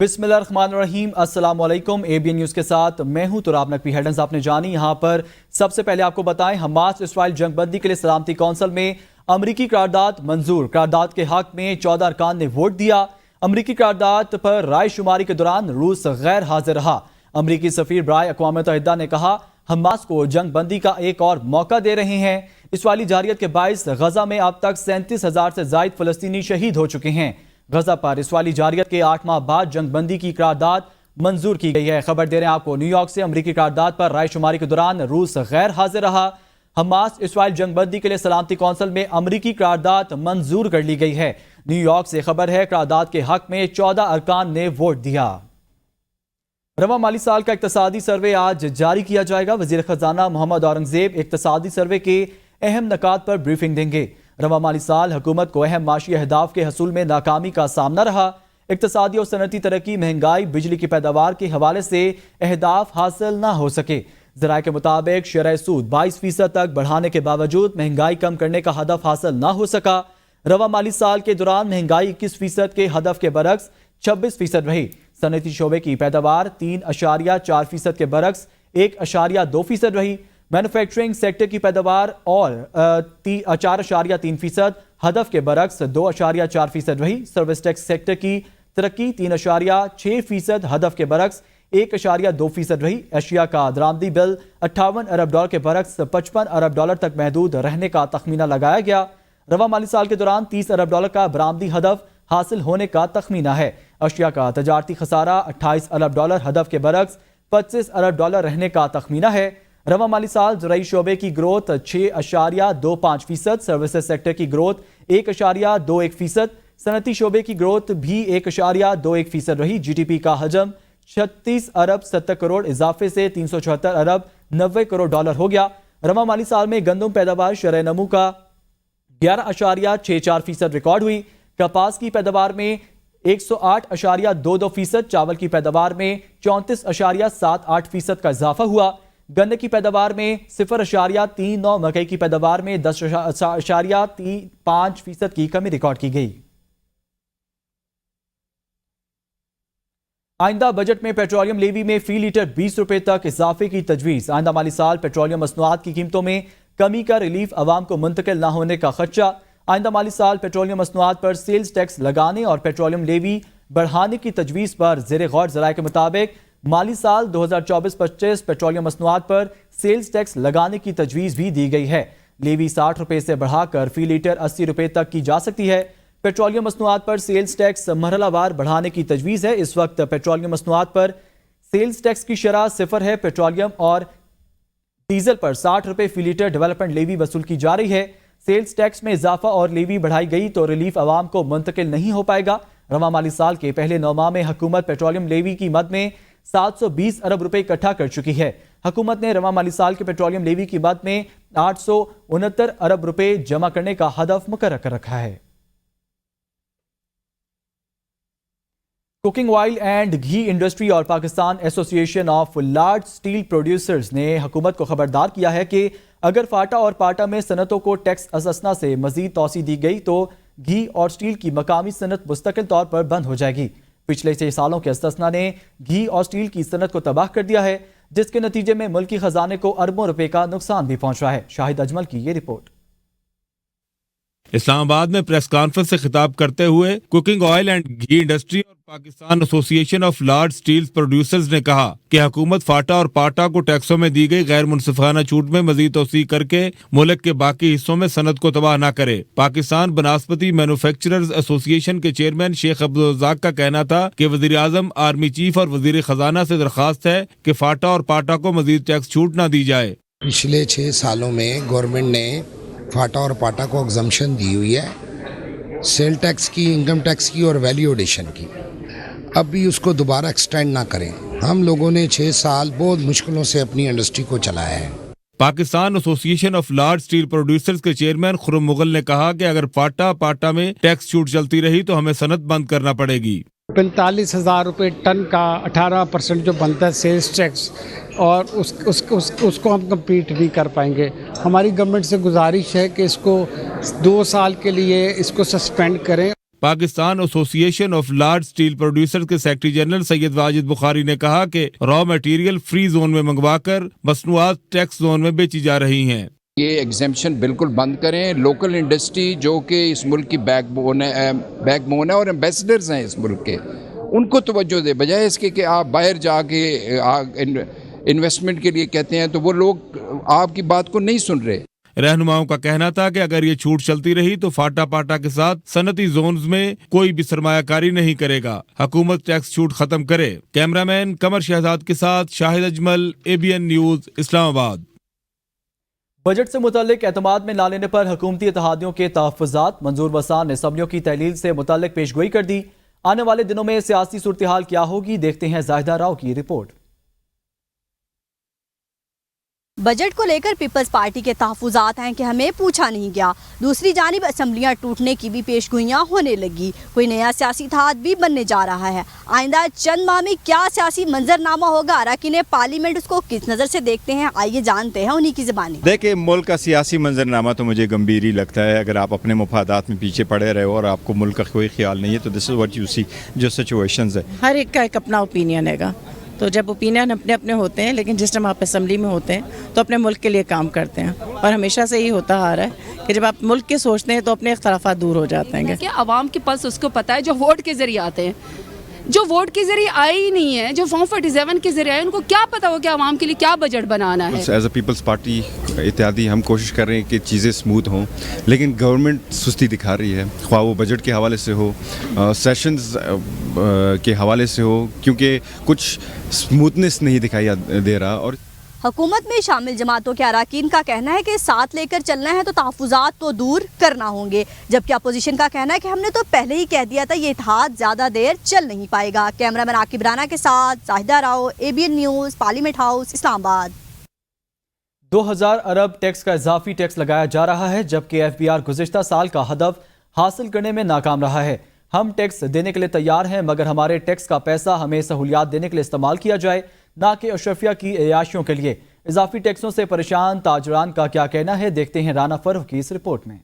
बिस्मिल्लाहिर्रहमानिर्रहीम, अस्सलाम वालेकुम। ABN न्यूज़ के साथ मैं हूं तुराब नकवी। हेडलाइंस आपने जानी। यहां पर सबसे पहले आपको बताएं, हमास इसराइल जंगबंदी के लिए सलामती कौंसिल में अमरीकी करारदाद मंजूर। करारदाद के हक में 14 अरकान ने वोट दिया। अमरीकी करारदाद पर राय शुमारी के दौरान रूस गैर हाजिर रहा। अमरीकी सफीर बराए अक़वाम मुत्तहिदा ने कहा, हमास को जंग बंदी का एक और मौका दे रहे हैं। इसराइली जारियत के बाइस गजा में अब तक 37,000 से जायद फलस्तीनी शहीद हो चुके हैं। गजा पर इसराइली जारियत के 8 माह बाद जंग बंदी की करारदाद मंजूर की गई है। खबर दे रहे हैं आपको न्यूयॉर्क से। अमरीकी करारदाद पर राय शुमारी के दौरान रूस गैर हाजिर रहा। हमास इसराइल जंग बंदी के लिए सलामती कौंसिल में अमरीकी करारदाद मंजूर कर ली गई है। न्यूयॉर्क से खबर है, करारदाद के हक में 14 अरकान ने वोट दिया। रवा माली साल का इक्तसादी सर्वे आज जारी किया जाएगा। वजीर खजाना मोहम्मद औरंगजेब इक्तसादी सर्वे के अहम नकात पर ब्रीफिंग देंगे। रवा माली साल हुकूमत को अहम माशी अहदाफ के हसूल में नाकामी का सामना रहा। इक्तसादी और सनती तरक्की, महंगाई, बिजली की पैदावार के हवाले से अहदाफ हासिल ना हो सके। ज़राए के मुताबिक शरह सूद 22% तक बढ़ाने के बावजूद महंगाई कम करने का हदफ हासिल ना हो सका। रवा माली साल के दौरान महंगाई 21% के हदफ के बरक्स 26% रही। सनती शोबे की पैदावार 3.4% के बरक्स 1.2% रही। मैन्युफैक्चरिंग सेक्टर की पैदावार और 4.3% हदफ के बरक्स 2.4% रही। सर्विस टैक्स सेक्टर की तरक्की 3.6% हदफ के बरक्स 1.2% रही। एशिया का दरामदी बिल $58 अरब के बरक्स $55 अरब तक महदूद रहने का तखमीना लगाया गया। रवा माली साल के दौरान $30 अरब का बरामदी हदफ हासिल होने का तखमीना है। अशिया का तजारती खसारा $28 अरब हदफ के बरक्स $25 अरब रहने का तखमीना है। रवा माली साल ज़राई शोबे की ग्रोथ 6.25%, सर्विसेज सेक्टर की ग्रोथ 1.21%, सनती शोबे की ग्रोथ भी 1.21% रही। GDP का हजम 36 अरब 70 करोड़ इजाफे से $374 अरब 90 करोड़ हो गया। रवा माली साल में गंदम पैदावार शरह नमू का 11.64% रिकॉर्ड हुई। कपास की पैदावार में 108.22%, चावल की पैदावार में 34.78% का इजाफा हुआ। गन्ने की पैदावार में 0.39, मकई की पैदावार में 10.35% की कमी रिकॉर्ड की गई। आइंदा बजट में पेट्रोलियम लेवी में फी लीटर 20 रुपए तक इजाफे की तजवीज़। आइंदा माली साल पेट्रोलियम मसनूआत की कीमतों में कमी का रिलीफ अवाम को मुंतकिल न होने का खदशा। आइंदा माली साल पेट्रोलियम मसनूआत पर सेल्स टैक्स लगाने और पेट्रोलियम लेवी बढ़ाने की तजवीज़ पर ज़ेर गौर। ज़राए के मुताबिक माली साल 2024-25 पेट्रोलियम मसनूआत पर सेल्स टैक्स लगाने की तजवीज़ भी दी गई है। लेवी 60 रुपए से बढ़ाकर फी लीटर 80 रुपए तक की जा सकती है। पेट्रोलियम मसनूआत पर सेल्स टैक्स मरहलावार बढ़ाने की तजवीज़ है। इस वक्त पेट्रोलियम मसनूआत पर सेल्स टैक्स की शरह 0 है। पेट्रोलियम और डीजल पर 60 रुपए फी लीटर डेवलपमेंट लेवी वसूल की जा रही है। सेल्स टैक्स में इजाफा और लेवी बढ़ाई गई तो रिलीफ अवाम को मुंतकिल नहीं हो पाएगा। रवा माली साल के पहले 9 माह में हुकूमत पेट्रोलियम लेवी की मद में 720 अरब रुपए इकट्ठा कर चुकी है। हुकूमत ने रवा माली साल के पेट्रोलियम लेवी की मद में 869 अरब रुपए जमा करने का हदफ मुकर्रर कर रखा है। Cooking oil and ghee industry और Pakistan association of large steel producers ने हुकूमत को खबरदार किया है कि अगर फाटा और पाटा में सनतों को टैक्स अससना से मजीद तोसी दी गई तो घी और स्टील की मकामी सनत मुस्तकिल तौर पर बंद हो जाएगी। पिछले 6 सालों के अससना ने घी और स्टील की सनत को तबाह कर दिया है, जिसके नतीजे में मुल्की खजाने को अरबों रुपए का नुकसान भी पहुंच रहा है। शाहिद अजमल की ये रिपोर्ट। इस्लामाबाद में प्रेस कॉन्फ्रेंस से खिताब करते हुए cooking oil and ghee industry और Pakistan association of large steel producers ने कहा कि हुकूमत फाटा और पाटा को टैक्सों में दी गई गैर मुनसिफाना छूट में मजीद तोसी करके मुल्क के बाकी हिस्सों में सनत को तबाह न करे। पाकिस्तान बनास्पति मैन्युफैक्चरर्स एसोसिएशन के चेयरमैन शेख अब्दुल रज़ाक का कहना था कि वजीर आजम, आर्मी चीफ और वजीर खजाना से दरखास्त है कि फाटा और पाटा को मजीद टैक्स छूट न दी जाए। पिछले 6 सालों में गवर्नमेंट ने फाटा और पाटा को एग्जम्पशन दी हुई है, सेल टैक्स की, इनकम टैक्स की और वैल्यू एडिशन की। अब भी उसको दोबारा एक्सटेंड ना करें। हम लोगों ने 6 साल बहुत मुश्किलों से अपनी इंडस्ट्री को चलाया है। Pakistan association of large steel producers के चेयरमैन खुर्रम मुगल ने कहा कि अगर पाटा में टैक्स छूट चलती रही तो हमें सनत बंद करना पड़ेगी। 45,000 रुपये टन का 18% जो बनता है सेल्स टैक्स, और उसको हम कम्पीट नहीं कर पाएंगे। हमारी गवर्नमेंट से गुजारिश है कि इसको 2 साल के लिए इसको सस्पेंड करें। Pakistan association of large steel producers के सेक्रेटरी जनरल सैयद वाजिद बुखारी ने कहा कि रॉ मटेरियल फ्री जोन में मंगवाकर मसनूआत टैक्स जोन में बेची जा रही हैं। ये एग्जेम्पशन बिल्कुल बंद करें। लोकल इंडस्ट्री जो कि इस मुल्क की बैकबोन है और एम्बेसडर्स हैं इस मुल्क के, उनको तवज्जो दे, बजाय इसके कि आप बाहर जाके इन्वेस्टमेंट के लिए कहते हैं तो वो लोग आपकी बात को नहीं सुन रहे। रहनुमाओं का कहना था कि अगर ये छूट चलती रही तो फाटा पाटा के साथ सनती जोन्स में कोई भी सरमायाकारी नहीं करेगा। हुकूमत टैक्स छूट खत्म करे। कैमरामैन कमर शहजाद के साथ Shahid Ajmal, ABN news, Islamabad. Budget से मुतालिक एतमाद में ना लेने पर हुकूमती इत्तेहादियों के तहफ़्फ़ुज़ात। मंजूर वसान असम्बलियों की तहलील से मुतालिक पेशगोई कर दी। आने वाले दिनों में सियासी सूरत हाल क्या होगी, देखते हैं जाहिदा राव की रिपोर्ट। बजट को लेकर पीपल्स पार्टी के तहफ़्फ़ुज़ात हैं कि हमें पूछा नहीं गया। दूसरी जानिब असम्बलियाँ टूटने की भी पेशगोइयाँ होने लगी। कोई नया सियासी इत्तेहाद भी बनने जा रहा है। आइंदा चंद माह में क्या सियासी मंजरनामा होगा, अरकान पार्लियामेंट उसको किस नज़र से देखते हैं, आइए जानते हैं उन्हीं की ज़बानी। देखिए, मुल्क का सियासी मंजरनामा तो मुझे गंभीर ही लगता है। अगर आप अपने मफादात में पीछे पड़े रहे हो और आपको मुल्क का कोई ख्याल नहीं है तो this is what you see जो सिचुएशंस है। हर एक का एक अपना ओपिनियन है, तो जब ओपिनियन अपने अपने होते हैं, लेकिन जिस टाइम आप असम्बली में होते हैं तो अपने मुल्क के लिए काम करते हैं और हमेशा से ही होता आ रहा है कि जब आप मुल्क के सोचते हैं तो अपने इख्तलाफात दूर हो जाते हैं। कि आवाम के पास उसको पता है जो वोट के जरिए आते हैं, जो वोट के जरिए आए ही नहीं है, जो फॉर्म 47 के जरिए आए, उनको क्या पता हो कि आवाम के लिए क्या बजट बनाना है। एज अ पीपल्स पार्टी इत्यादि हम कोशिश कर रहे हैं कि चीज़ें स्मूथ हों, लेकिन गवर्नमेंट सुस्ती दिखा रही है, ख्वाह वो बजट के हवाले से हो, सेशंस के हवाले से हो, क्योंकि कुछ स्मूथनेस नहीं दिखाई दे रहा। और हुकूमत में शामिल जमातों के अराकीन का कहना है कि साथ लेकर चलना है तो तहफ़्फ़ुज़ात तो दूर करना होंगे, जबकि अपोजिशन का कहना है कि हमने तो पहले ही कह दिया था ये इत्तेहाद ज़्यादा देर चल नहीं पाएगा। कैमरामैन आकिब राना के साथ Zahida Rao, ABN news, parliament house, Islamabad. 2000 अरब टैक्स का इजाफी टैक्स लगाया जा रहा है, जबकि FBR गुज़िश्ता साल का हदफ हासिल करने में नाकाम रहा है। हम टैक्स देने के लिए तैयार हैं, मगर हमारे टैक्स का पैसा हमें सहूलियात देने के लिए इस्तेमाल किया जाए, ना कि अशरफिया की अयाशियों के लिए। इजाफी टैक्सों से परेशान ताजरान का क्या कहना है, देखते हैं राना फरूख की इस रिपोर्ट में।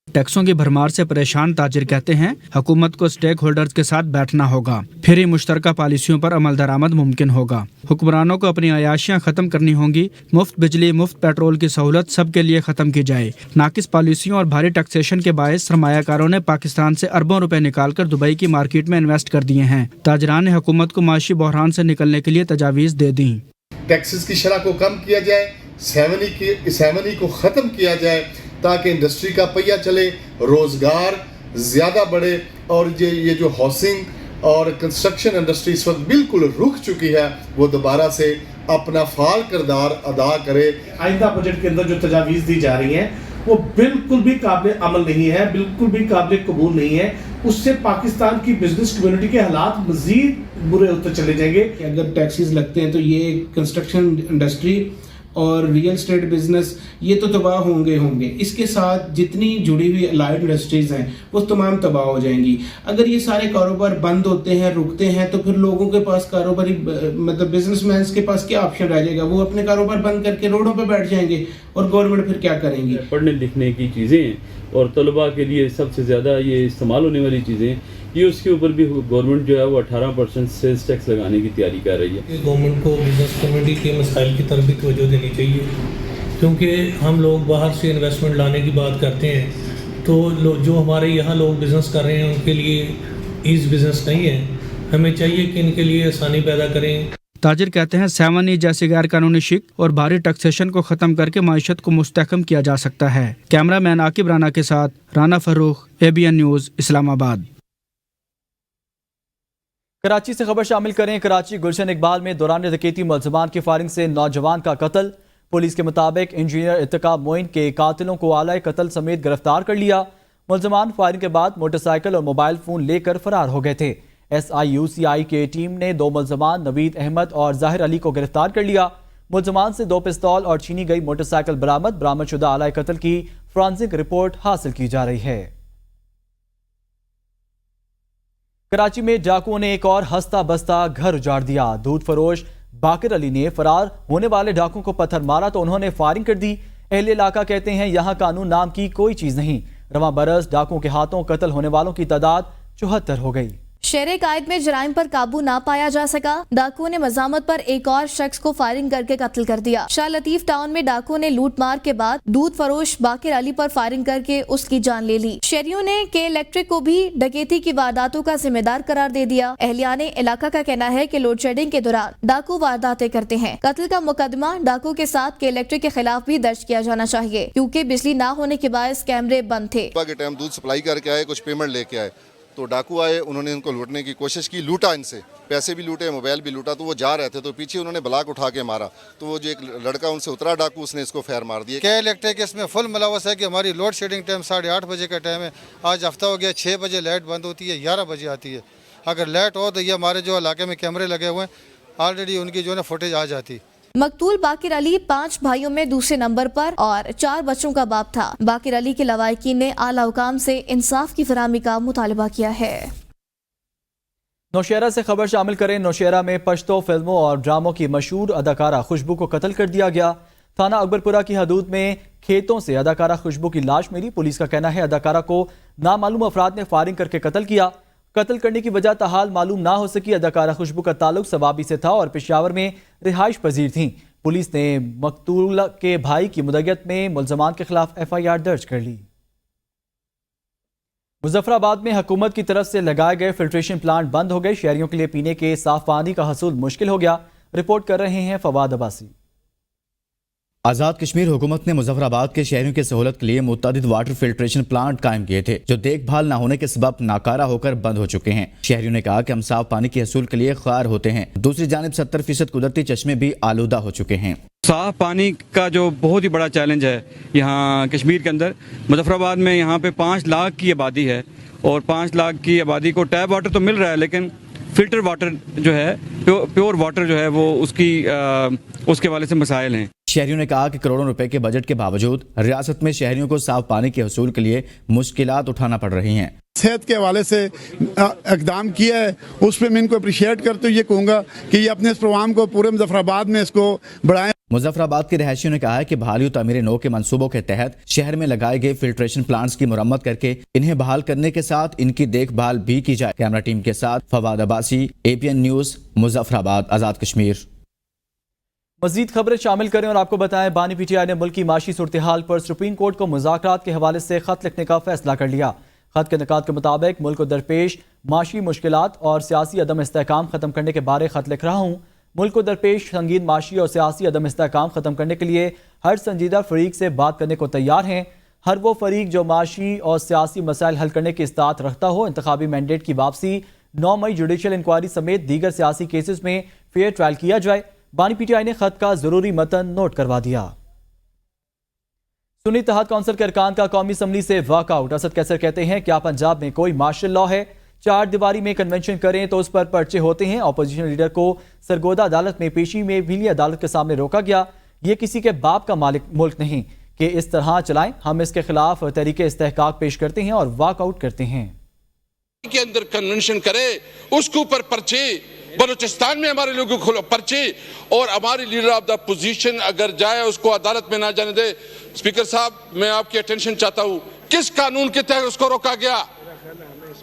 टैक्सों की भरमार से परेशान ताजिर कहते हैं हुकूमत को स्टेक होल्डर्स के साथ बैठना होगा, फिर ही मुश्तरका पॉलिसियों पर अमल दरामद मुमकिन होगा। हुक्मरानों को अपनी अयाशियाँ खत्म करनी होंगी। मुफ्त बिजली, मुफ्त पेट्रोल की सहूलत सबके लिए खत्म की जाए। नाकिस पॉलिसियों और भारी टैक्सेशन के बायस सरमायाकारों ने पाकिस्तान से अरबों रुपए निकालकर दुबई की मार्केट में इन्वेस्ट कर दिए हैं। ताजरान ने हुकूमत को माशी बहरान से निकलने के लिए तजावीज़ दे दी। टैक्सेस की शरह को कम किया जाए, सेवनी को ख़त्म किया जाए, ताकि इंडस्ट्री का पहिया चले, रोज़गार ज़्यादा बढ़े और ये जो हाउसिंग और कंस्ट्रक्शन इंडस्ट्री इस वक्त बिल्कुल रुक चुकी है, वो दोबारा से अपना फाल किरदार अदा करे। आइंदा बजट के अंदर जो तजावीज़ दी जा रही हैं वो बिल्कुल भी काबिल अमल नहीं है, बिल्कुल भी काबिल कबूल नहीं है। उससे पाकिस्तान की बिजनेस कम्युनिटी के हालात मज़ीद बुरे होते चले जाएंगे। अगर टैक्सेस लगते हैं तो ये कंस्ट्रक्शन इंडस्ट्री और रियल एस्टेट बिजनेस ये तो तबाह होंगे। इसके साथ जितनी जुड़ी हुई अलाइड इंडस्ट्रीज हैं वो तमाम तबाह हो जाएंगी। अगर ये सारे कारोबार बंद होते हैं, रुकते हैं, तो फिर लोगों के पास कारोबारी मतलब बिजनेसमैन के पास क्या ऑप्शन रह जाएगा? वो अपने कारोबार बंद करके रोडों पे बैठ जाएंगे और गवर्नमेंट फिर क्या करेंगी? पढ़ने लिखने की चीज़ें और तलबा के लिए सबसे ज़्यादा ये इस्तेमाल होने वाली चीज़ें, ये उसके ऊपर भी गवर्नमेंट जो है वो 18% सेल्स टैक्स लगाने की तैयारी कर रही है। गवर्नमेंट को बिजनेस कम्युनिटी के मसाइल की तरफ भी तवज्जो देनी चाहिए, क्योंकि हम लोग बाहर से इन्वेस्टमेंट लाने की बात करते हैं तो जो हमारे यहाँ लोग बिज़नेस कर रहे हैं उनके लिए ईज़ बिज़नेस नहीं है। हमें चाहिए कि इनके लिए आसानी पैदा करें। ताजिर कहते हैं 7E जैसे गैर कानूनी शिक और भारी टैक्सेशन को खत्म करके माइशत को मुस्तहकम किया जा सकता है। कैमरामैन आकिब राना के साथ राना फरूख, ABN न्यूज़, इस्लामाबाद। कराची से खबर शामिल करें। कराची गुलशन इकबाल में दौरान डकैती मुलजमान की फायरिंग से नौजवान का कत्ल। पुलिस के मुताबिक इंजीनियर इत्तका मोइन के कातिलों को आला कत्ल समेत गिरफ्तार कर लिया। मुलजमान फायरिंग के बाद मोटरसाइकिल और मोबाइल फोन लेकर फरार हो गए थे। SIUCI के टीम ने 2 मुलजमान नवीद अहमद और जाहिर अली को गिरफ्तार कर लिया। मुलजमान से 2 पिस्तौल और छीनी गई मोटरसाइकिल बरामद शुदा आला कत्ल की फॉरेंसिक रिपोर्ट हासिल की जा रही है। कराची में डाकुओं ने एक और हंसता बसता घर उजाड़ दिया। दूध फरोश बाकिर अली ने फरार होने वाले डाकुओं को पत्थर मारा तो उन्होंने फायरिंग कर दी। अहले इलाका कहते हैं यहाँ कानून नाम की कोई चीज नहीं। रवां बरस डाकुओं के हाथों कत्ल होने वालों की तादाद 74 हो गई। शहर कायद में जराइम पर काबू ना पाया जा सका। डाकुओं ने मजामत पर एक और शख्स को फायरिंग करके कत्ल कर दिया। शाह लतीफ टाउन में डाकुओं ने लूट मार के बाद दूध फरोश बाकिर अली पर फायरिंग करके उसकी जान ले ली। शहरियों ने के इलेक्ट्रिक को भी डकैती की वारदातों का जिम्मेदार करार दे दिया। अहलियाने इलाका का कहना है कि लोड शेडिंग के दौरान डाकू वारदातें करते हैं। कत्ल का मुकदमा डाकू के साथ के इलेक्ट्रिक के खिलाफ भी दर्ज किया जाना चाहिए, क्योंकि बिजली ना होने के बायस कैमरे बंद थे। के टाइम दूध सप्लाई करके आए, कुछ पेमेंट लेके आए तो डाकू आए, उन्होंने उनको लूटने की कोशिश की, लूटा इनसे, पैसे भी लूटे, मोबाइल भी लूटा। तो वो जा रहे थे तो पीछे उन्होंने ब्लॉक उठा के मारा, तो वो जो एक लड़का उनसे उतरा डाकू, उसने इसको फायर मार दिया। क्या इलेक्ट्रिक इसमें फुल मुलवस है कि हमारी लोड शेडिंग टाइम 8:30 बजे का टाइम है। आज हफ्ता हो गया, 6 बजे लाइट बंद होती है, 11 बजे आती है। अगर लाइट हो तो ये हमारे जो इलाके में कैमरे लगे हुए हैं, ऑलरेडी उनकी जो है फुटेज आ जाती। मकतूल बाकिर अली 5 भाइयों में दूसरे नंबर पर और 4 बच्चों का बाप था। बाकिर अली के लवाहिकीन ने आला हुकाम से इंसाफ की फराहमी का मुतालबा किया है। नौशहरा से खबर शामिल करें। नौशहरा में पश्तो फिल्मों और ड्रामों की मशहूर अदाकारा खुशबू को कत्ल कर दिया गया। थाना अकबरपुरा की हदूद में खेतों से अदाकारा खुशबू की लाश मिली। पुलिस का कहना है अदाकारा को नामालूम अफराद ने फायरिंग करके कत्ल किया। कत्ल करने की वजह ताहाल मालूम ना हो सकी। अदाकारा खुशबू का ताल्लुक सवाबी से था और पेशावर में रिहाइश पजीर थी। पुलिस ने मकतूल के भाई की मुद्दत में मुल्जमान के खिलाफ FIR दर्ज कर ली। मुजफ्फराबाद में हुकूमत की तरफ से लगाए गए फिल्ट्रेशन प्लांट बंद हो गए। शहरियों के लिए पीने के साफ पानी का हसूल मुश्किल हो गया। रिपोर्ट कर रहे हैं फवाद अब्बासी। आज़ाद कश्मीर हुकूमत ने मुजफ्फराबाद के शहरियों की सहूलत के लिए मुतअद्दिद वाटर फिल्ट्रेशन प्लांट कायम किए थे, जो देखभाल न होने के सबब नाकारा होकर बंद हो चुके हैं। शहरियों ने कहा कि हम साफ पानी के हसूल के लिए ख्वार होते हैं। दूसरी जानिब 70% कुदरती चश्मे भी आलूदा हो चुके हैं। साफ पानी का जो बहुत ही बड़ा चैलेंज है यहाँ कश्मीर के अंदर, मुजफ्फराबाद में यहाँ पे 5 लाख की आबादी है और 5 लाख की आबादी को टैप वाटर तो मिल रहा है, लेकिन फिल्टर वाटर जो है, प्योर वाटर जो है वो उसके वाले से मसाइल हैं। शहरियों ने कहा कि करोड़ों रुपए के बजट के बावजूद रियासत में शहरियों को साफ पानी के हसूल के लिए मुश्किलात उठाना पड़ रही हैं। सेहत के हवाले से इकदाम किया है, उस पर मैं इनको अप्रिशिएट करते हुए ये कहूँगा कि ये अपने इस प्रोग्राम को पूरे मुजफ्फराबाद में इसको बढ़ाएं। मुजफ्फराबाद के रहायशियों ने कहा है कि बहाली तामीर नौ के मंसूबों के तहत शहर में लगाए गए फिल्ट्रेशन प्लांट्स की मुरम्मत करके इन्हें बहाल करने के साथ इनकी देखभाल भी की जाए। कैमरा टीम के साथ फवाद अब्बासी, APN न्यूज़, मुजफ्फराबाद, आज़ाद कश्मीर। मजीद खबरें शामिल करें और आपको बताएं, बानी PTI ने मुल्क की माशी सूरत हाल पर सुप्रीम कोर्ट को मुज़ाकरात के हवाले से खत लिखने का फैसला कर लिया। खत के निकात के मुताबिक मुल्क को दरपेश माशी मुश्किलात और सियासी अदम इस्तेहकाम खत्म करने के बारे खत लिख रहा हूँ। मुल्क को दरपेश संगीन माशी और सियासी अदम इस्तेहकाम खत्म करने के लिए हर संजीदा फरीक से बात करने को तैयार हैं। हर वो फरीक जो माशी और सियासी मसाइल हल करने की इस्तात रखता हो, इंतखाबी मैंडेट की वापसी, 9 मई जुडिशल इंक्वायरी समेत दीगर सियासी केसेस में फेयर ट्रायल किया जाए। बानी PTI ने खत का जरूरी मतन नोट करवा दिया। सुन्नी इत्तेहाद काउंसिल के अरकान का कौमी असम्बली से वॉकआउट। असद कैसर कहते हैं क्या पंजाब में कोई मार्शल लॉ है? 4 दीवारी में कन्वेंशन करें तो उस पर पर्चे होते हैं। अपोजिशन लीडर को सरगोदा अदालत में पेशी में भी अदालत के सामने रोका गया। ये किसी के बाप का मुल्क नहीं कि इस तरह चलाएं। हम इसके खिलाफ तहरीके इस्तेहकाक पेश करते हैं और वॉकआउट करते हैं। के अंदर कन्वेंशन करे, उसके ऊपर पर्चे, बलूचिस्तान में हमारे लोगों को पर्चे, और हमारी लीडर ऑफ द पोजीशन अगर जाए उसको अदालत में ना जाने दे। स्पीकर साहब, मैं आपकी अटेंशन चाहता हूं, किस कानून के तहत उसको रोका गया?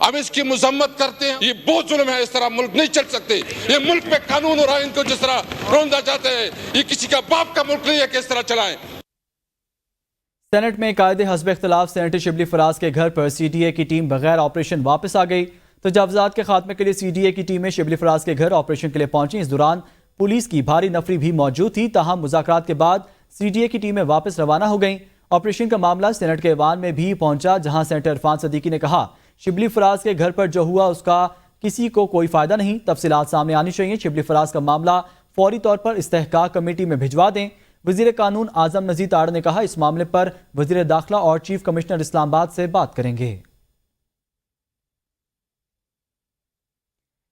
हम इसकी मजम्मत करते हैं। ये बहुत जुल्म है, इस तरह मुल्क नहीं चल सकते। ये मुल्क में कानून और आइन को जिस तरह रोंदा जाता है, ये किसी का बाप का मुल्क नहीं है कि इस तरह चलाएं। सेनेट में कायदे हस्ब इख्तिलाफ सेनेटर शिबली फराज के घर पर CDA की टीम बगैर ऑपरेशन वापस आ गई। तजावुज़ात के खात्मे के लिए CDA की टीमें शिबली फराज के घर ऑपरेशन के लिए पहुंची। इस दौरान पुलिस की भारी नफरी भी मौजूद थी। ताहम मुज़ाकरात के बाद CDA की टीमें वापस रवाना हो गईं। ऑपरेशन का मामला सेनेट के ऐवान में भी पहुंचा, जहां सेनेटर इरफान सदीकी ने कहा शिबली फराज के घर पर जो हुआ उसका किसी को कोई फायदा नहीं। तफसीलात सामने आनी चाहिए। शिबली फराज का मामला फौरी तौर पर इस्तेहकाक कमेटी में भिजवा दें। वजीर कानून आजम नजीर ताड़ ने कहा इस मामले पर वजीर दाखिला और चीफ कमिश्नर इस्लामाबाद से बात करेंगे।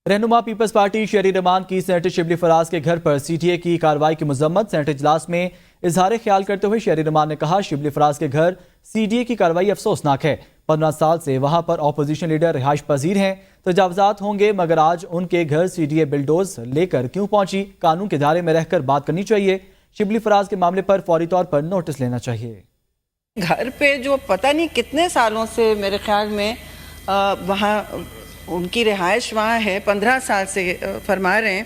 रहनुमा पीपल्स पार्टी शहरी रमान की सेनेटर शिबली फराज के घर पर CTA की कार्रवाई की मजम्मत। सेनेट इजलास में इजहार ख्याल करते हुए शहरी रमान ने कहा शिबली फराज के घर CDA की कार्रवाई अफसोसनाक है। 15 साल से वहां पर अपोजिशन लीडर रिहाइश पजीर हैं। तजावुज़ात होंगे मगर आज उनके घर CDA बिल्डोज लेकर क्यों पहुंची? कानून के दायरे में रहकर बात करनी चाहिए। शिबली फराज के मामले पर फौरी तौर पर नोटिस लेना चाहिए। گھر پہ جو پتہ نہیں کتنے سالوں سے میرے خیال میں وہاں ان کی رہائش وہاں ہے، 15 سال سے فرما رہے ہیں،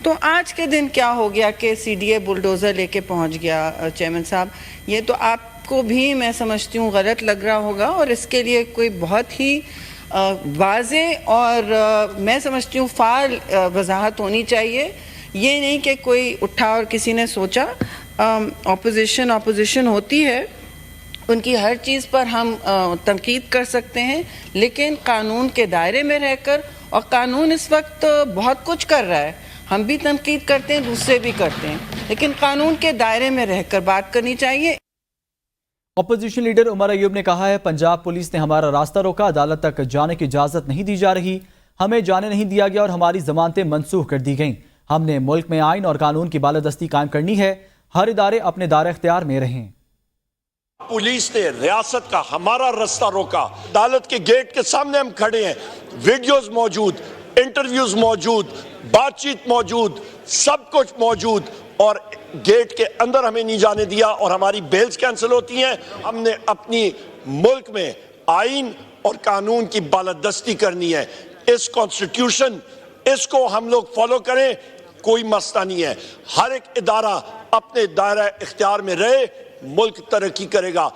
تو آج کے دن کیا ہو گیا کہ سی ڈی اے بلڈوزر لے کے پہنچ گیا چیئرمین صاحب؟ یہ تو آپ کو بھی میں سمجھتی ہوں غلط لگ رہا ہوگا، اور اس کے لیے کوئی بہت ہی واضح اور میں سمجھتی ہوں فعال وضاحت ہونی چاہیے. یہ نہیں کہ کوئی اٹھا اور کسی نے سوچا. اپوزیشن ہوتی ہے، ان کی ہر چیز پر ہم تنقید کر سکتے ہیں، لیکن قانون کے دائرے میں رہ کر، اور قانون اس وقت بہت کچھ کر رہا ہے، ہم بھی تنقید کرتے ہیں، دوسرے بھی کرتے ہیں، لیکن قانون کے دائرے میں رہ کر بات کرنی چاہیے. اپوزیشن لیڈر عمر ایوب نے کہا ہے پنجاب پولیس نے ہمارا راستہ روکا، عدالت تک جانے کی اجازت نہیں دی جا رہی، ہمیں جانے نہیں دیا گیا اور ہماری ضمانتیں منسوخ کر دی گئیں. ہم نے ملک میں آئین اور قانون کی بالادستی قائم کرنی ہے، ہر ادارے اپنے دائرہ اختیار میں رہیں. پولیس نے ریاست کا ہمارا راستہ روکا، عدالت کے گیٹ کے سامنے ہم کھڑے ہیں، ویڈیوز موجود، انٹرویوز موجود، بات چیت موجود، سب کچھ موجود، اور گیٹ کے اندر ہمیں نہیں جانے دیا اور ہماری بیلز کینسل ہوتی ہیں. ہم نے اپنی ملک میں آئین اور قانون کی بالادستی کرنی ہے. اس کانسٹیٹیوشن اس کو ہم لوگ فالو کریں، کوئی مسئلہ نہیں ہے. ہر ایک ادارہ اپنے دائرہ اختیار میں رہے، ملک ترقی کرے گا.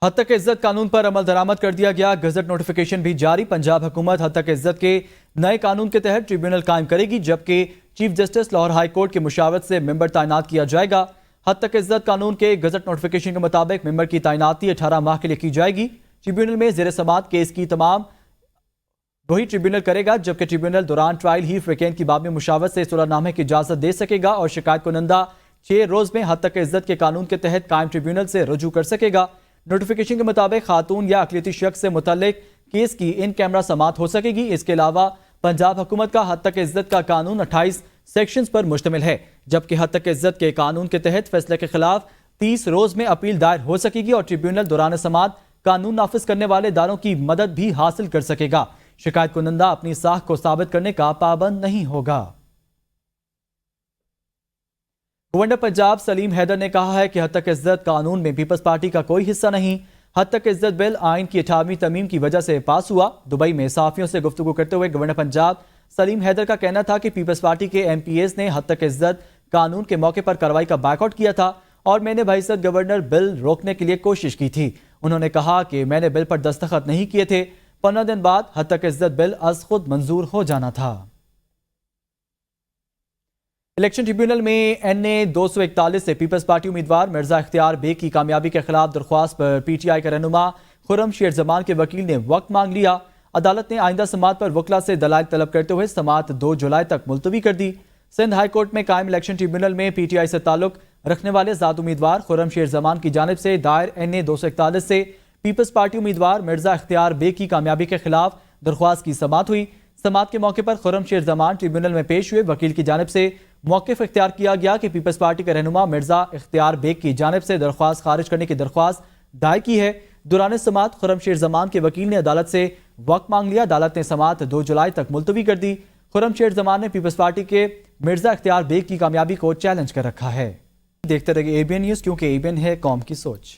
حد تک عزت قانون پر عمل درآمد کر دیا گیا، گزٹ نوٹیفیکیشن بھی جاری. پنجاب حکومت حد تک عزت کے نئے قانون کے تحت ٹریبیونل قائم کرے گی، جبکہ chief justice Lahore high court کی مشاورت سے ممبر تعینات کیا جائے گا. حد تک عزت قانون کے گزٹ نوٹیفیکیشن کے مطابق ممبر کی تعیناتی 18 ماہ کے لیے کی جائے گی. ٹریبیونل میں زیر سماعت کیس کی تمام وہی ٹریبیونل کرے گا، جبکہ ٹریبیونل دوران ٹرائل ہی فریقین کی باب میں مشاورت سے صلح نامے کی اجازت دے سکے گا اور شکایت کنندہ 6 روز میں حد تک عزت کے قانون کے تحت قائم ٹریبیونل سے رجوع کر سکے گا. نوٹیفیکیشن کے مطابق خاتون یا اقلیتی شخص سے متعلق کیس کی ان کیمرہ سماعت ہو سکے گی. اس کے علاوہ پنجاب حکومت کا حد تک عزت کا قانون 28 سیکشنز پر مشتمل ہے، جبکہ حد تک عزت کے قانون کے تحت فیصلے کے خلاف 30 روز میں اپیل دائر ہو سکے گی اور ٹریبیونل دوران سماعت قانون نافذ کرنے والے اداروں کی مدد بھی حاصل کر سکے گا. شکایت کنندہ اپنی ساکھ کو ثابت کرنے کا پابند نہیں ہوگا. گورنر پنجاب سلیم حیدر نے کہا ہے کہ حد تک عزت قانون میں پیپلز پارٹی کا کوئی حصہ نہیں. حد تک عزت بل آئین کی 18ویں ترمیم کی وجہ سے پاس ہوا. دبئی میں صحافیوں سے گفتگو کرتے ہوئے گورنر پنجاب سلیم حیدر کا کہنا تھا کہ پیپلز پارٹی کے ایم پی ایز نے حد تک عزت قانون کے موقع پر کارروائی کا بائیک آؤٹ کیا تھا اور میں نے بحیثیت گورنر بل روکنے کے لیے کوشش کی تھی. انہوں نے کہا کہ میں نے بل پر دستخط نہیں کیے تھے. 15 دن بعد حد تک عزت بل از خود منظور ہو جانا تھا. الیکشن ٹریبیونل میں این اے 241 سے پیپلز پارٹی امیدوار مرزا اختیار بیگ کی کامیابی کے خلاف درخواست پر پی ٹی آئی کا رہنما خرم شیر زمان کے وکیل نے وقت مانگ لیا. عدالت نے آئندہ سماعت پر وکلا سے دلائل طلب کرتے ہوئے سماعت 2 جولائی تک ملتوی کر دی. سندھ ہائی کورٹ میں قائم الیکشن ٹریبیونل میں پی ٹی آئی سے تعلق رکھنے والے ذات امیدوار خرم شیر زمان کی جانب سے دائر این اے 241 سے پیپلز پارٹی امیدوار مرزا اختیار بیگ کی کامیابی کے خلاف درخواست کی سماعت ہوئی. سماعت کے موقع پر خرم شیر زمان ٹریبیونل میں پیش ہوئے. وکیل کی جانب سے موقف اختیار کیا گیا کہ پیپلز پارٹی کے رہنما مرزا اختیار بیگ کی جانب سے درخواست خارج کرنے کی درخواست دائر کی ہے. دوران سماعت خرم شیر زمان کے وکیل نے عدالت سے وقت مانگ لیا. عدالت نے سماعت 2 جولائی تک ملتوی کر دی. خرم شیر زمان نے پیپلز پارٹی کے مرزا اختیار بیگ کی کامیابی کو چیلنج کر رکھا ہے. دیکھتے رہیے ABN نیوز، کیونکہ ABN ہے قوم کی سوچ.